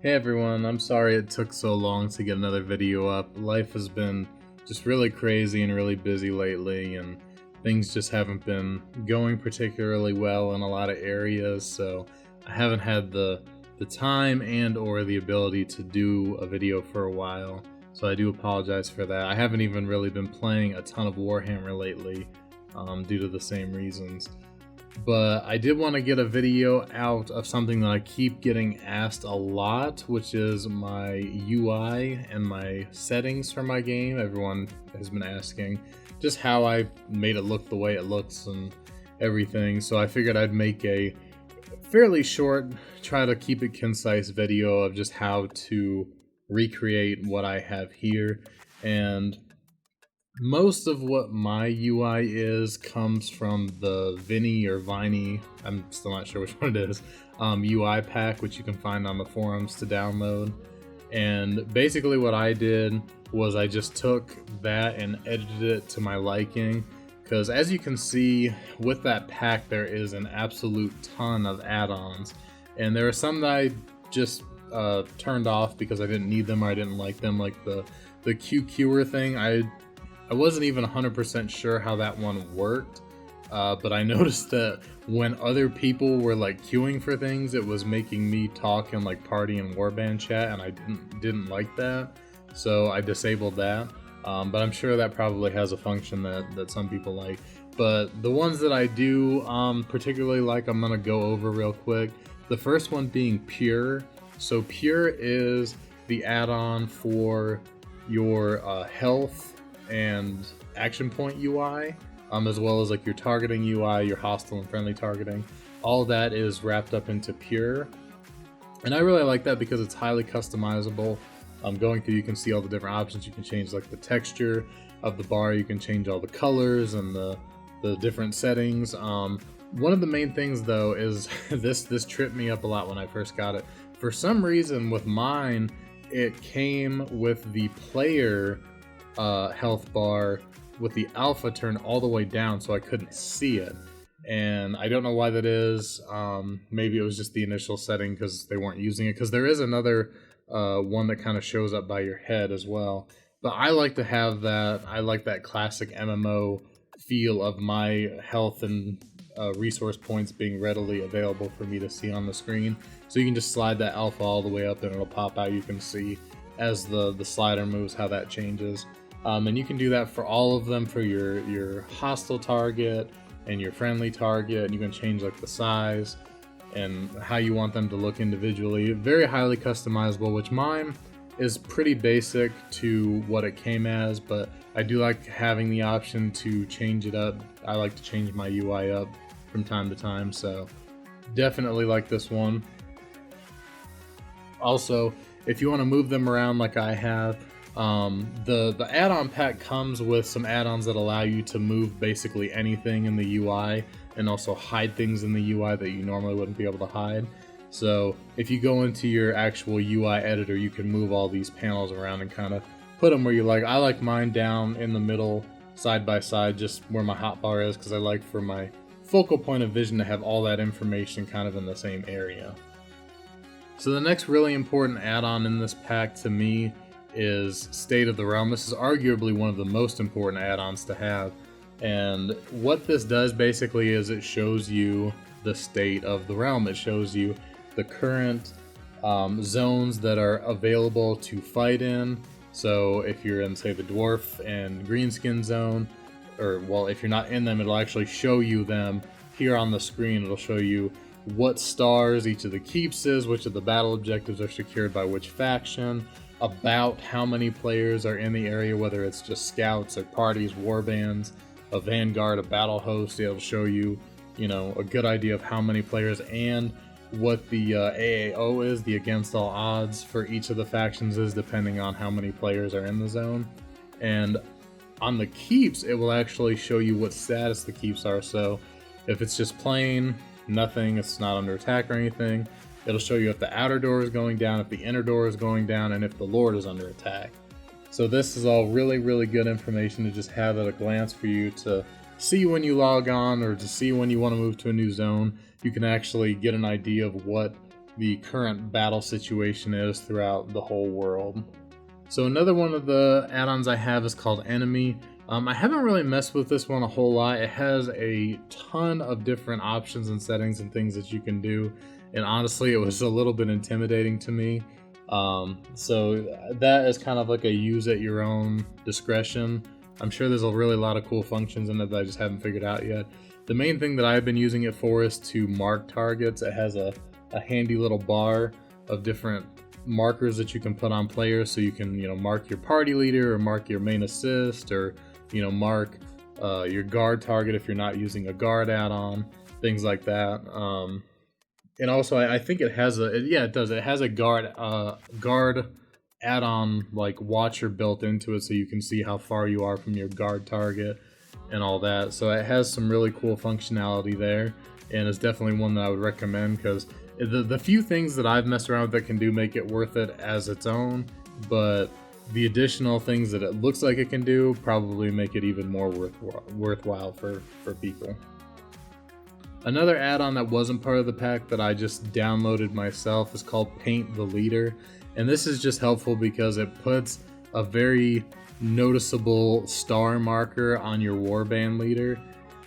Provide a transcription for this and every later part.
Hey everyone, I'm sorry it took so long to get another video up. Life has been just really crazy and really busy lately, and things just haven't been going particularly well in a lot of areas, so I haven't had the time and or the ability to do a video for a while. So I do apologize for that. I haven't even really been playing a ton of Warhammer lately due to the same reasons. But I did want to get a video out of something that I keep getting asked a lot, which is my UI and my settings for my game. Everyone has been asking just how I made it look the way it looks and everything. So I figured I'd make a fairly short, try to keep it concise video of just how to recreate what I have here. And most of what my UI is comes from the Vinny, I'm still not sure which one it is, UI pack, which you can find on the forums to download. And basically what I did was I just took that and edited it to my liking, because as you can see with that pack there is an absolute ton of add-ons, and there are some that I just turned off because I didn't need them or I didn't like them, like the QQer thing. I wasn't even 100% sure how that one worked, but I noticed that when other people were like queuing for things, it was making me talk in like party and warband chat, and I didn't like that, so I disabled that. But I'm sure that probably has a function that some people like. But the ones that I do particularly like, I'm gonna go over real quick. The first one being Pure. So Pure is the add-on for your health and action point UI, as well as like your targeting UI, your hostile and friendly targeting. All that is wrapped up into Pure, and I really like that because it's highly customizable. Going through, you can see all the different options. You can change like the texture of the bar, you can change all the colors and the different settings. One of the main things though is this tripped me up a lot when I first got it. For some reason with mine, it came with the player health bar with the alpha turned all the way down, so I couldn't see it, and I don't know why that is. Maybe it was just the initial setting because they weren't using it, because there is another one that kind of shows up by your head as well, but I like to have that. I like that classic MMO feel of my health and resource points being readily available for me to see on the screen, so you can just slide that alpha all the way up and it'll pop out. You can see as the slider moves how that changes. And you can do that for all of them, for your hostile target and your friendly target, and you can change like the size and how you want them to look individually. Very highly customizable, which mine is pretty basic to what it came as, but I do like having the option to change it up. I like to change my UI up from time to time, so definitely like this one. Also, if you want to move them around like I have, the add-on pack comes with some add-ons that allow you to move basically anything in the UI and also hide things in the UI that you normally wouldn't be able to hide. So if you go into your actual UI editor, you can move all these panels around and kind of put them where you like. I like mine down in the middle, side by side, just where my hotbar is, because I like for my focal point of vision to have all that information kind of in the same area. So the next really important add-on in this pack to me is State of the Realm. This is arguably one of the most important add-ons to have, and what this does basically is it shows you the state of the realm. It shows you the current zones that are available to fight in. So if you're in, say, the dwarf and greenskin zone, or well, if you're not in them, it'll actually show you them here on the screen. It'll show you what stars each of the keeps is, which of the battle objectives are secured by which faction, about how many players are in the area, whether it's just scouts or parties, warbands, a vanguard, a battle host. It'll show you, a good idea of how many players and what the AAO is, the against all odds for each of the factions is, depending on how many players are in the zone. And on the keeps, it will actually show you what status the keeps are. So if it's just plain nothing, it's not under attack or anything, it'll show you if the outer door is going down, if the inner door is going down, and if the lord is under attack. So this is all really, really good information to just have at a glance for you to see when you log on, or to see when you want to move to a new zone. You can actually get an idea of what the current battle situation is throughout the whole world. So another one of the add-ons I have is called Enemy. I haven't really messed with this one a whole lot. It has a ton of different options and settings and things that you can do, and honestly it was a little bit intimidating to me. So that is kind of like a use at your own discretion. I'm sure there's a really lot of cool functions in it that I just haven't figured out yet. The main thing that I've been using it for is to mark targets. It has a handy little bar of different markers that you can put on players, so you can, mark your party leader, or mark your main assist, or mark your guard target if you're not using a guard add-on, things like that. And also I think it has it has a guard add-on like watcher built into it, so you can see how far you are from your guard target and all that. So it has some really cool functionality there, and it's definitely one that I would recommend, because the few things that I've messed around with that can do make it worth it as its own, but the additional things that it looks like it can do probably make it even more worthwhile for people. Another add-on that wasn't part of the pack that I just downloaded myself is called Paint the Leader, and this is just helpful because it puts a very noticeable star marker on your warband leader,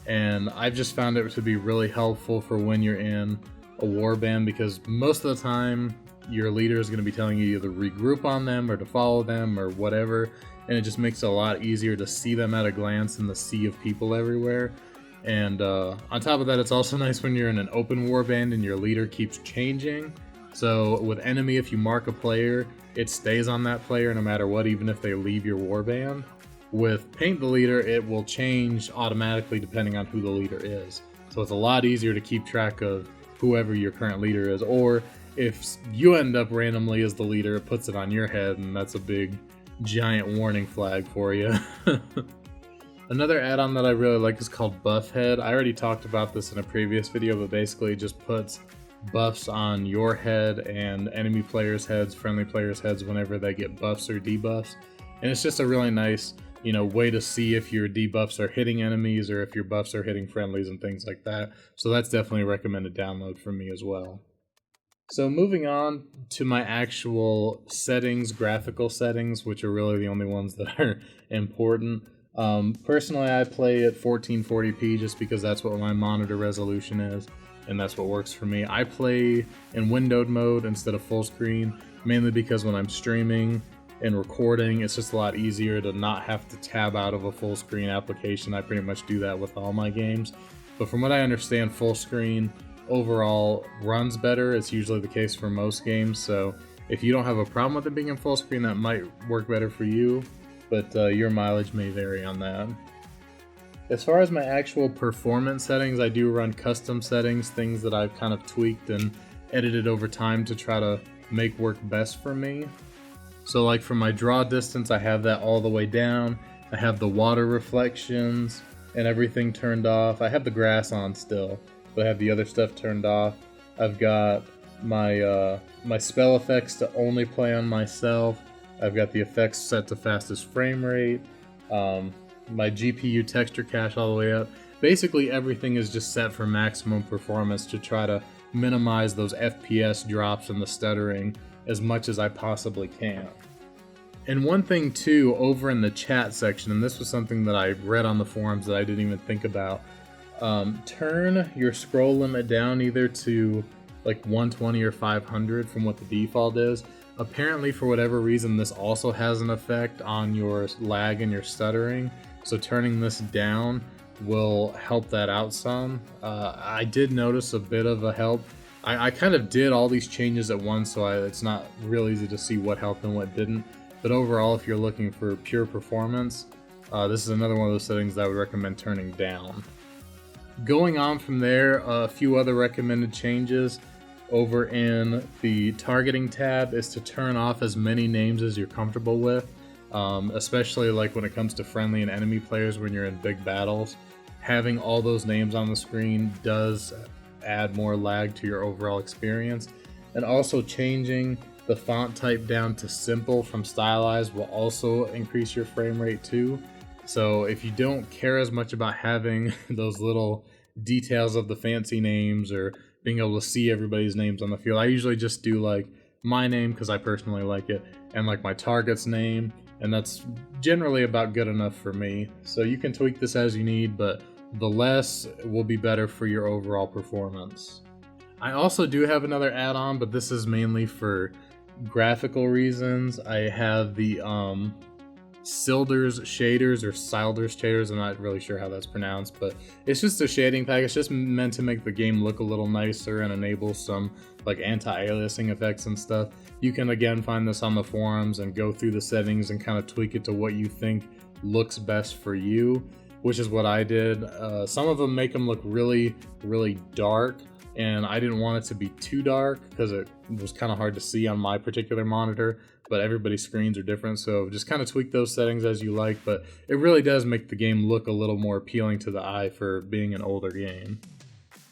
and I've just found it to be really helpful for when you're in a warband, because most of the time your leader is going to be telling you either regroup on them or to follow them or whatever, and it just makes it a lot easier to see them at a glance in the sea of people everywhere. And on top of that, it's also nice when you're in an open warband and your leader keeps changing. So with Enemy, if you mark a player, it stays on that player no matter what, even if they leave your warband. With Paint the Leader, it will change automatically depending on who the leader is. So it's a lot easier to keep track of whoever your current leader is, or if you end up randomly as the leader, it puts it on your head, and that's a big giant warning flag for you. Another add-on that I really like is called Buff Head. I already talked about this in a previous video, but basically it just puts buffs on your head and enemy players' heads, friendly players' heads, whenever they get buffs or debuffs. And it's just a really nice, way to see if your debuffs are hitting enemies or if your buffs are hitting friendlies and things like that. So that's definitely a recommended download from me as well. So moving on to my actual settings, graphical settings, which are really the only ones that are important. Personally, I play at 1440p just because that's what my monitor resolution is, and that's what works for me. I play in windowed mode instead of full screen, mainly because when I'm streaming and recording, it's just a lot easier to not have to tab out of a full screen application. I pretty much do that with all my games. But from what I understand, full screen overall runs better. It's usually the case for most games, so if you don't have a problem with it being in full screen, that might work better for you, but your mileage may vary on that. As far as my actual performance settings, I do run custom settings, things that I've kind of tweaked and edited over time to try to make work best for me. So like for my draw distance, I have that all the way down. I have the water reflections and everything turned off. I have the grass on still, but I have the other stuff turned off. I've got my my spell effects to only play on myself. I've got the effects set to fastest frame rate. My GPU texture cache all the way up. Basically everything is just set for maximum performance to try to minimize those FPS drops and the stuttering as much as I possibly can. And one thing too, over in the chat section, and this was something that I read on the forums that I didn't even think about, turn your scroll limit down either to like 120 or 500 from what the default is. Apparently for whatever reason this also has an effect on your lag and your stuttering, so turning this down will help that out some. I did notice a bit of a help. I kind of did all these changes at once, so it's not real easy to see what helped and what didn't, but overall if you're looking for pure performance, this is another one of those settings that I would recommend turning down. Going on from there, a few other recommended changes over in the targeting tab is to turn off as many names as you're comfortable with, especially like when it comes to friendly and enemy players when you're in big battles. Having all those names on the screen does add more lag to your overall experience, and also changing the font type down to simple from stylized will also increase your frame rate too. So if you don't care as much about having those little details of the fancy names or being able to see everybody's names on the field. I usually just do like my name because I personally like it, and like my target's name, and that's generally about good enough for me. So you can tweak this as you need, but the less will be better for your overall performance. I also do have another add-on, but this is mainly for graphical reasons. I have the Silders Shaders, or Silders Shaders, I'm not really sure how that's pronounced, but it's just a shading pack. It's just meant to make the game look a little nicer and enable some like anti-aliasing effects and stuff. You can again find this on the forums and go through the settings and kind of tweak it to what you think looks best for you, which is what I did. Some of them make them look really, really dark, and I didn't want it to be too dark because it was kind of hard to see on my particular monitor, but everybody's screens are different, so just kind of tweak those settings as you like, but it really does make the game look a little more appealing to the eye for being an older game.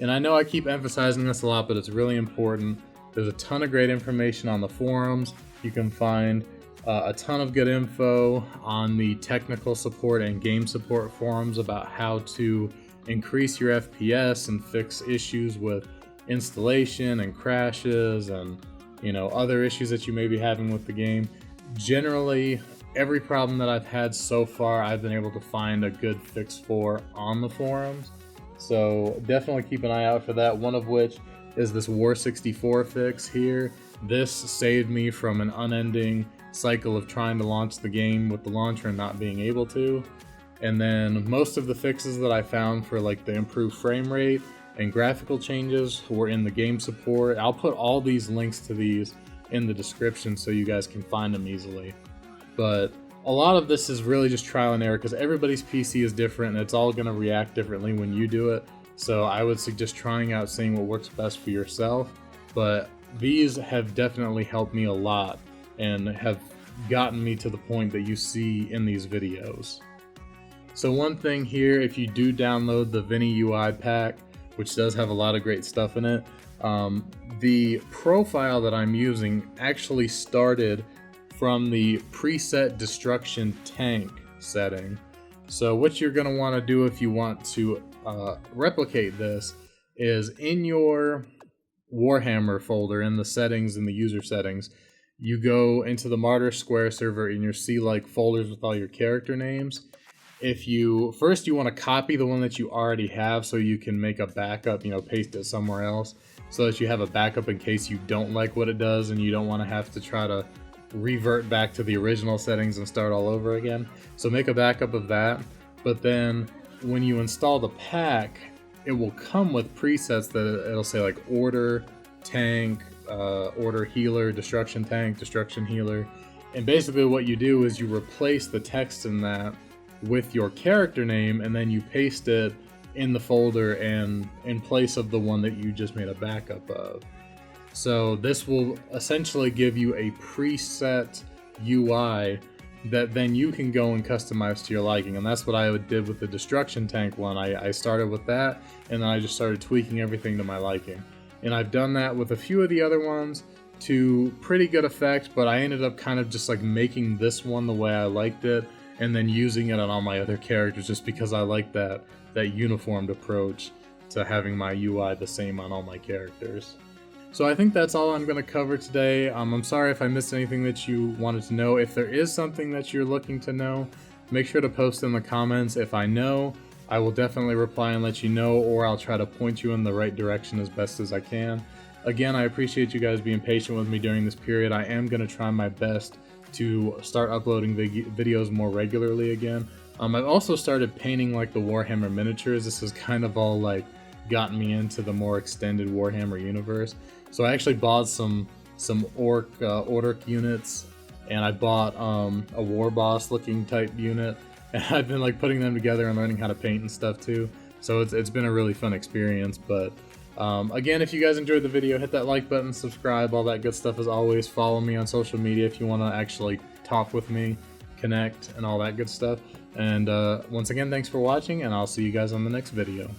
And I know I keep emphasizing this a lot, but it's really important. There's a ton of great information on the forums. You can find a ton of good info on the technical support and game support forums about how to increase your FPS and fix issues with installation and crashes and other issues that you may be having with the game. Generally, every problem that I've had so far, I've been able to find a good fix for on the forums. So definitely keep an eye out for that, one of which is this War 64 fix here. This saved me from an unending cycle of trying to launch the game with the launcher and not being able to. And then most of the fixes that I found for like the improved frame rate and graphical changes were in the game support. I'll put all these links to these in the description so you guys can find them easily. But a lot of this is really just trial and error because everybody's PC is different and it's all going to react differently when you do it. So I would suggest trying out, seeing what works best for yourself. But these have definitely helped me a lot and have gotten me to the point that you see in these videos. So one thing here, if you do download the Vinny UI pack, which does have a lot of great stuff in it, the profile that I'm using actually started from the preset destruction tank setting. So what you're going to want to do if you want to replicate this is in your Warhammer folder in the settings, in the user settings, you go into the Martyr Square server and you'll see like folders with all your character names. If you first you want to copy the one that you already have so you can make a backup, paste it somewhere else so that you have a backup in case you don't like what it does and you don't want to have to try to revert back to the original settings and start all over again. So make a backup of that. But then when you install the pack, it will come with presets that it'll say like order, tank, order healer, destruction tank, destruction healer. And basically what you do is you replace the text in that with your character name, and then you paste it in the folder and in place of the one that you just made a backup of. So this will essentially give you a preset UI that then you can go and customize to your liking, and that's what I did with the destruction tank one. I started with that, and then I just started tweaking everything to my liking. And I've done that with a few of the other ones to pretty good effect, but I ended up kind of just like making this one the way I liked it, and then using it on all my other characters just because I like that uniformed approach to having my UI the same on all my characters. So I think that's all I'm going to cover today. I'm sorry if I missed anything that you wanted to know. If there is something that you're looking to know, make sure to post in the comments. If I know, I will definitely reply and let you know, or I'll try to point you in the right direction as best as I can. Again, I appreciate you guys being patient with me during this period. I am going to try my best to start uploading videos more regularly again. I've also started painting like the Warhammer miniatures. This has kind of all like gotten me into the more extended Warhammer universe. So I actually bought some orc units, and I bought a war boss looking type unit, and I've been like putting them together and learning how to paint and stuff too. So it's been a really fun experience. But again, if you guys enjoyed the video, hit that like button, subscribe, all that good stuff as always. Follow me on social media if you want to actually talk with me, connect, and all that good stuff. And once again, thanks for watching, and I'll see you guys on the next video.